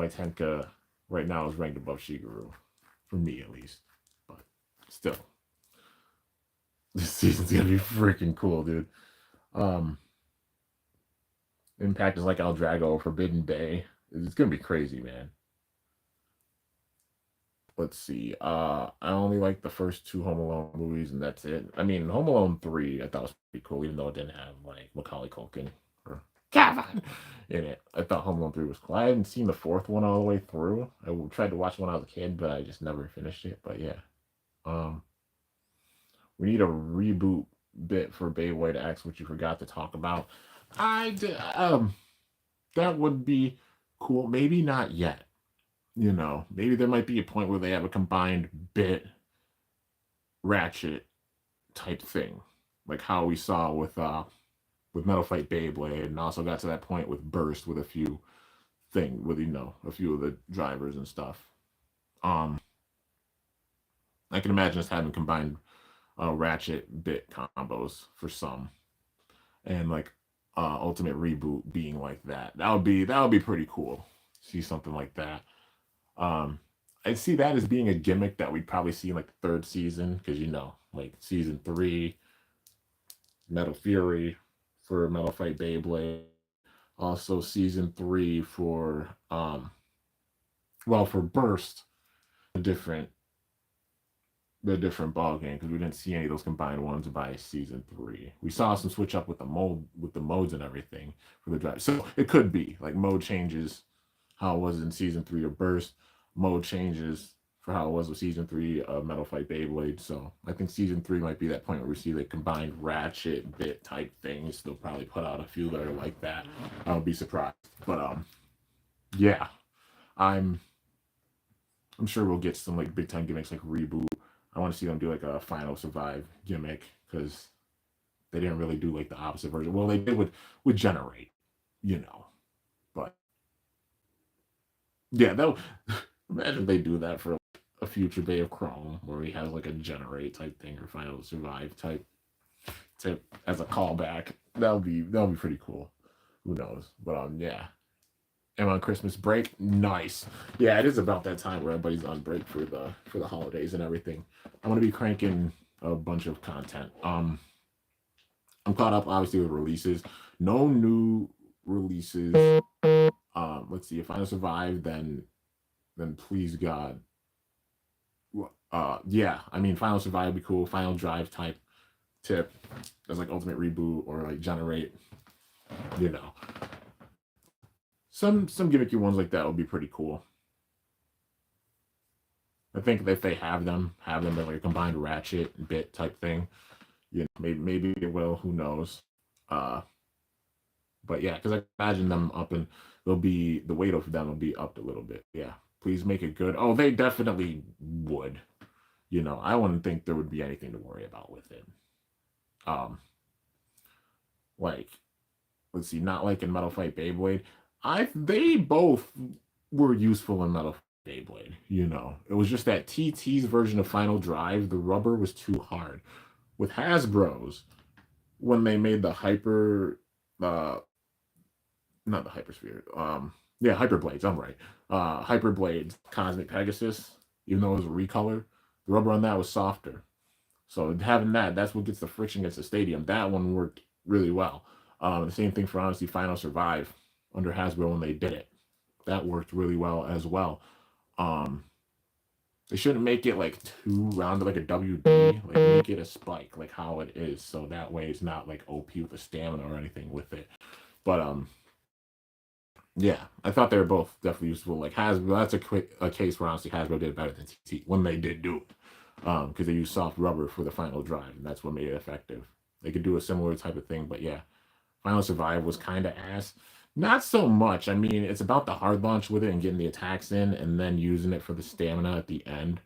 Tenka right now is ranked above Shigeru. For me, at least. But still. This season's gonna be freaking cool, dude. Um, Impact is like El Drago, Forbidden Day. It's gonna be crazy, man. Let's see. I only like the first two Home Alone movies, and that's it. I mean, Home Alone 3, I thought was pretty cool, even though it didn't have like Macaulay Culkin or Kevin in it. I thought Home Alone 3 was cool. I hadn't seen the fourth one all the way through. Tried to watch it when I was a kid, but I just never finished it. But yeah. Um, we need a reboot bit for Beyblade X, which you forgot to talk about. I did, that would be cool. Maybe not yet. Maybe there might be a point where they have a combined bit ratchet type thing, like how we saw with Metal Fight Beyblade, and also got to that point with Burst with a few of the drivers and stuff. Um, I can imagine us having combined ratchet bit combos for some, and like Ultimate Reboot being like that. That would be pretty cool. See something like that. Um, I see that as being a gimmick that we'd probably see in like the third season, because like season three, Metal Fury for Metal Fight Beyblade. Also season three for for Burst, a different ball game, because we didn't see any of those combined ones by season three. We saw some switch up with the modes and everything for the drive. So it could be like mode changes how it was in season three of Burst, mode changes for how it was with season three of Metal Fight Beyblade. So I think season three might be that point where we see like combined ratchet bit type things. They'll probably put out a few that are like that. I would be surprised. But yeah. I'm I'm sure we'll get some like big time gimmicks like reboot. I want to see them do like a Final Survive gimmick, because they didn't really do like the opposite version. Well, they did with Generate, you know. But yeah, that imagine they do that for like, a future Bay of Chrome where he has like a Generate type thing or Final Survive type as a callback. That'll be pretty cool. Who knows? But yeah. Am on Christmas break. Nice. Yeah, it is about that time where everybody's on break for the holidays and everything. I'm gonna be cranking a bunch of content. I'm caught up obviously with releases. No new releases. Let's see if I survive, then please God. Yeah, I mean Final Survive would be cool. Final Drive type tip as like Ultimate Reboot or like Generate. You know, some gimmicky ones like that would be pretty cool. I think if they have them in like a combined ratchet bit type thing. Maybe they will. Who knows? Uh, but yeah, because I imagine them up and they'll be the weight of them will be upped a little bit. Yeah, please make it good. Oh, they definitely would. I wouldn't think there would be anything to worry about with it. Um, like let's see, not like in Metal Fight Beyblade. They both were useful in Metal Fight Beyblade. It was just that TT's version of Final Drive, the rubber was too hard. With Hasbro's, when they made the hyper, uh, not the hypersphere, yeah, hyperblades. I'm right. Hyperblades, Cosmic Pegasus, even though it was a recolor, the rubber on that was softer. So having that's what gets the friction against the stadium. That one worked really well. The same thing for honestly Final Survive under Hasbro when they did it. That worked really well as well. Um, they shouldn't make it like too rounded like a WD. Like make it a spike, like how it is, so that way it's not like OP with the stamina or anything with it. But yeah, I thought they were both definitely useful. Like Hasbro, that's a case where honestly Hasbro did better than TT when they did do it, because they used soft rubber for the final drive, and that's what made it effective. They could do a similar type of thing, but yeah, Final Survive was kind of ass. Not so much. I mean, it's about the hard launch with it and getting the attacks in, and then using it for the stamina at the end.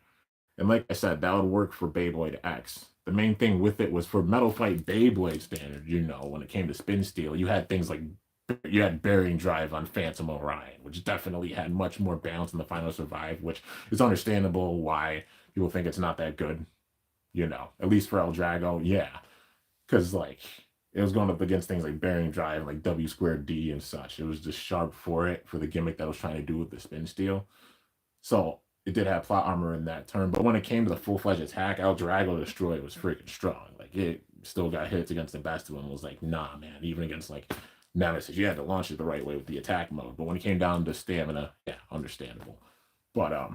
And like I said, that would work for Beyblade X. The main thing with it was for Metal Fight Beyblade standard, when it came to spin steel, you had things like you had bearing drive on Phantom Orion, which definitely had much more balance than the Final Survive, which is understandable why people think it's not that good, at least for El Drago, yeah. Because like it was going up against things like bearing drive, like W squared D and such. It was just sharp for the gimmick that I was trying to do with the spin steel. So it did have plot armor in that turn, but when it came to the full-fledged attack, El Drago Destroy was freaking strong. Like, it still got hits against the best of them. Was like, nah, man. Even against like Nemesis, you had to launch it the right way with the attack mode. But when it came down to stamina, yeah, understandable. But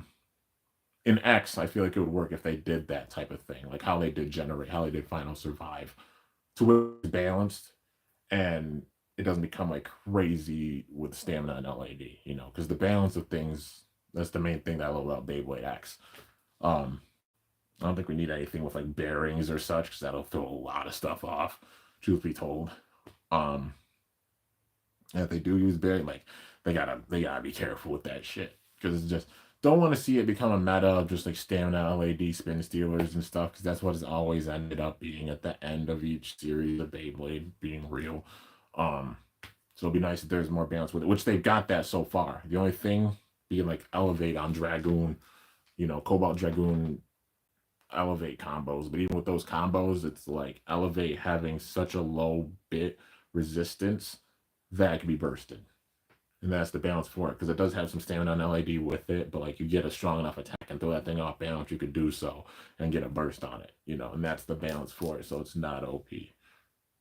in X, I feel like it would work if they did that type of thing, like how they did Generate, how they did Final Survive, to where it's balanced and it doesn't become like crazy with stamina and LAD, you know, because the balance of things, that's the main thing that I love about Beyblade X. Um, I don't think we need anything with like bearings or such, because that'll throw a lot of stuff off, truth be told. Um, and if they do use bearing, like they gotta be careful with that shit, because it's just don't want to see it become a meta of just like stamina LAD spin stealers and stuff, because that's what it's always ended up being at the end of each series of Beyblade being real. Um, so it'll be nice if there's more balance with it, which they've got that so far. The only thing being like Elevate on Dragoon, you know, Cobalt Dragoon Elevate combos. But even with those combos, it's like Elevate having such a low bit resistance that it can be bursted. And that's the balance for it, because it does have some stamina on LAD with it, but like you get a strong enough attack and throw that thing off balance, you could do so and get a burst on it, you know, and that's the balance for it. So it's not OP.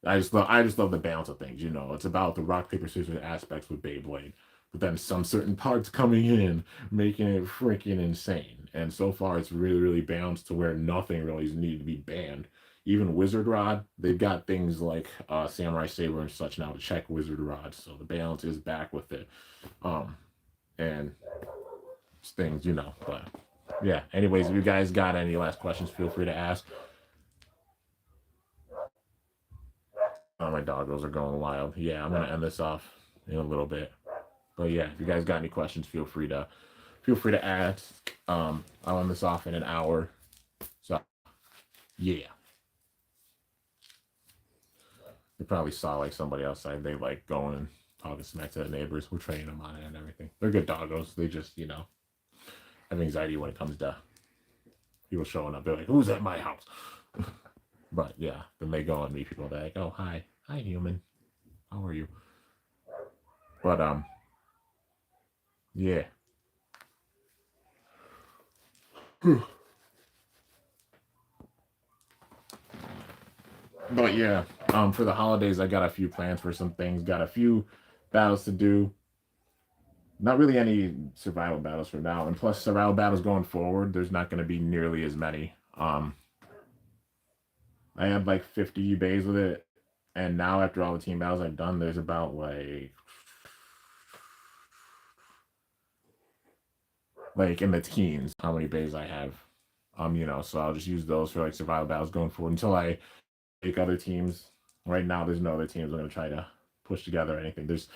I just love the balance of things. You know, it's about the rock paper scissors aspects with Beyblade, but then some certain parts coming in, making it freaking insane. And so far, it's really really balanced to where nothing really is needed to be banned. Even Wizard Rod, they've got things like Samurai Saber and such now to check Wizard Rod, so the balance is back with it. Um, and things, you know, but yeah. Anyways, if you guys got any last questions, feel free to ask. Oh, my doggos are going wild. Yeah, I'm gonna end this off in a little bit. But yeah, if you guys got any questions, feel free to ask. I'll end this off in an hour. So yeah, you probably saw like somebody outside. They like going and talking smack to the neighbors. We're training them on it and everything. They're good doggos. They just have anxiety when it comes to people showing up. They're like, "Who's at my house?" But yeah, then they go and meet people. They're like, "Oh, hi, human. How are you?" But yeah. But yeah, for the holidays, I got a few plans for some things. Got a few battles to do. Not really any survival battles for now, and plus survival battles going forward, there's not going to be nearly as many. I had like 50 bays with it, and now after all the team battles I've done, there's about like in the teens how many bays I have. So I'll just use those for like survival battles going forward until I take other teams. Right now, there's no other teams I'm going to try to push together or anything. There's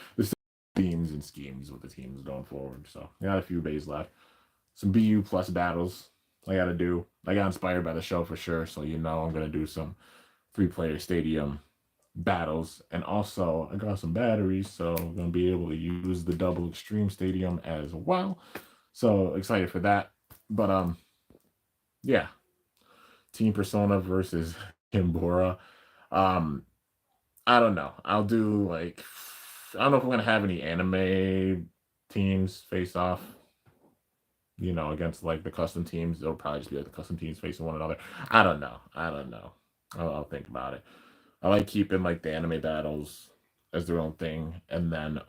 themes and schemes with the teams going forward. So I got a few bays left. Some BU plus battles I got to do. I got inspired by the show for sure. So I'm going to do some 3-player stadium battles. And also, I got some batteries. So I'm going to be able to use the double extreme stadium as well. So excited for that. But yeah. Team Persona versus Kimbora. Um, I don't know. I'll do like I don't know if we're gonna have any anime teams face off, against like the custom teams. It'll probably just be like the custom teams facing one another. I don't know. I don't know. I'll think about it. I like keeping like the anime battles as their own thing, and then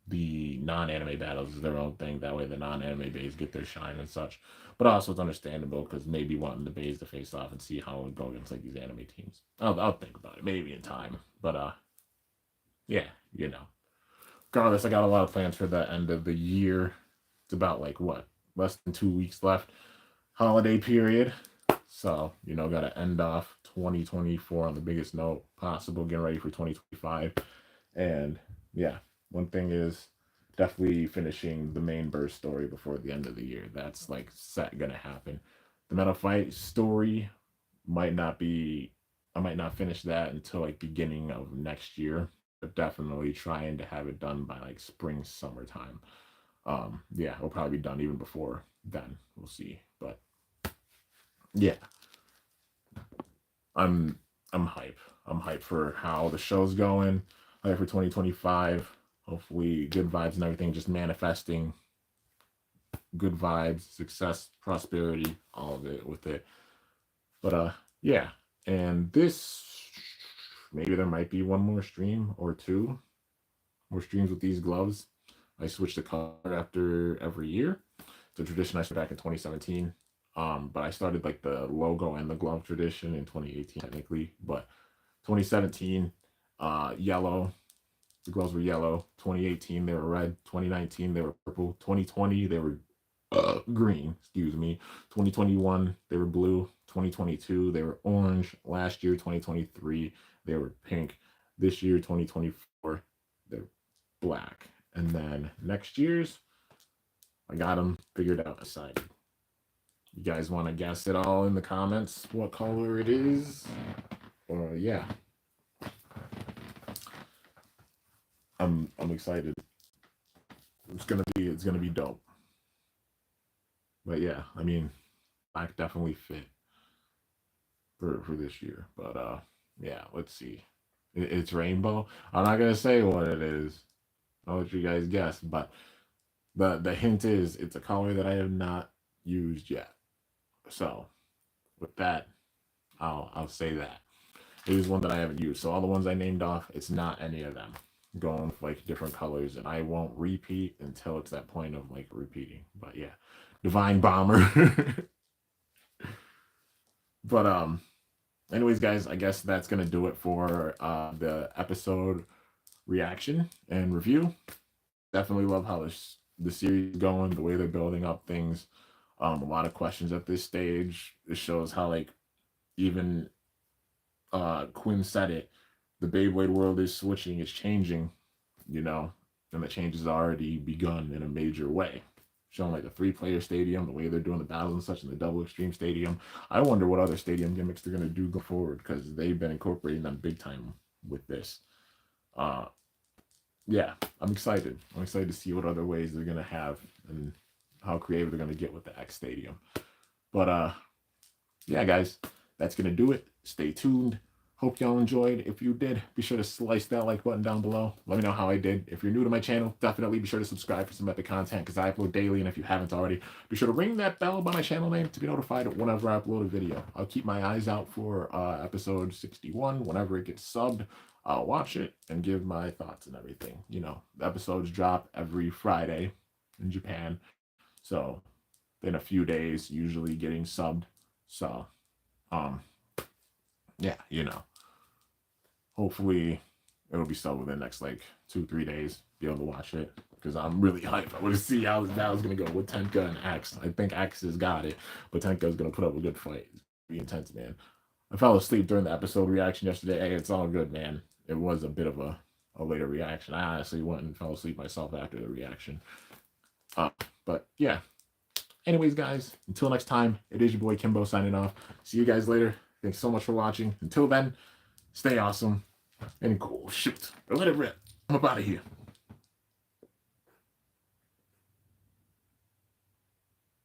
the non-anime battles is their own thing. That way, the non-anime bays get their shine and such. But also, it's understandable because maybe wanting the bays to face off and see how it would go against like these anime teams. I'll think about it maybe in time. But yeah, regardless, I got a lot of plans for the end of the year. It's about like what, less than 2 weeks left, holiday period. So got to end off 2024 on the biggest note possible, getting ready for 2025. And yeah, one thing is definitely finishing the main burst story before the end of the year. That's like gonna happen. The Metal Fight story might not be. I might not finish that until like beginning of next year, but definitely trying to have it done by like spring summertime. Yeah, it'll probably be done even before then. We'll see, but yeah, I'm hype. I'm hype for how the show's going. Hype for 2025. Hopefully, good vibes and everything just manifesting. good vibes, success, prosperity, all of it with it. But yeah. And this, maybe there might be one more stream or two more streams with these gloves. I switch the color after every year. It's a tradition I started back in 2017. But I started like the logo and the glove tradition in 2018 technically. But 2017, yellow. The gloves were yellow. 2018 they were red. 2019 they were purple. 2020 they were green. Excuse me. 2021 they were blue. 2022 they were orange. Last year 2023 they were pink. This year 2024 they're black. And then next year's, I got them figured out, decided. You guys want to guess it all in the comments what color it is? Or yeah. I'm excited. It's gonna be dope. But yeah, I mean, black definitely fit for this year. But yeah, let's see. It's rainbow. I'm not gonna say what it is. I'll let you guys guess, but the hint is it's a color that I have not used yet. So with that, I'll say that. It is one that I haven't used. So all the ones I named off, it's not any of them. I'm going with like different colors, and I won't repeat until it's that point of like repeating. But yeah. Divine Bomber. But anyways, guys, I guess that's gonna do it for the episode reaction and review. Definitely love how the series is going, the way they're building up things. A lot of questions at this stage. It shows how like even Quinn said it, the Beyblade world is switching, it's changing, and the change has already begun in a major way. Showing like a 3-player stadium, the way they're doing the battles and such in the double extreme stadium. I wonder what other stadium gimmicks they're gonna do go forward, because they've been incorporating them big time with this. Yeah, I'm excited. I'm excited to see what other ways they're gonna have and how creative they're gonna get with the X Stadium. But yeah, guys, that's gonna do it. Stay tuned. Hope y'all enjoyed. If you did, be sure to slice that like button down below. Let me know how I did. If you're new to my channel, definitely be sure to subscribe for some epic content, because I upload daily. And if you haven't already, be sure to ring that bell by my channel name to be notified whenever I upload a video. I'll keep my eyes out for episode 61. Whenever it gets subbed, I'll watch it and give my thoughts and everything. The episodes drop every Friday in Japan. So in a few days, usually getting subbed. So, yeah, hopefully it'll be subbed within the next like 2-3 days. Be able to watch it, because I'm really hyped. I want to see how that was gonna go with Tenka and X. I think X has got it, but Tenka's gonna put up a good fight. It's be intense, man. I fell asleep during the episode reaction yesterday. Hey, it's all good, man. It was a bit of a later reaction. I honestly went and fell asleep myself after the reaction. But yeah. Anyways, guys, until next time, it is your boy Kimbo signing off. See you guys later. Thanks so much for watching. Until then, stay awesome and cool. Shoot. Let it rip. I'm up out of here.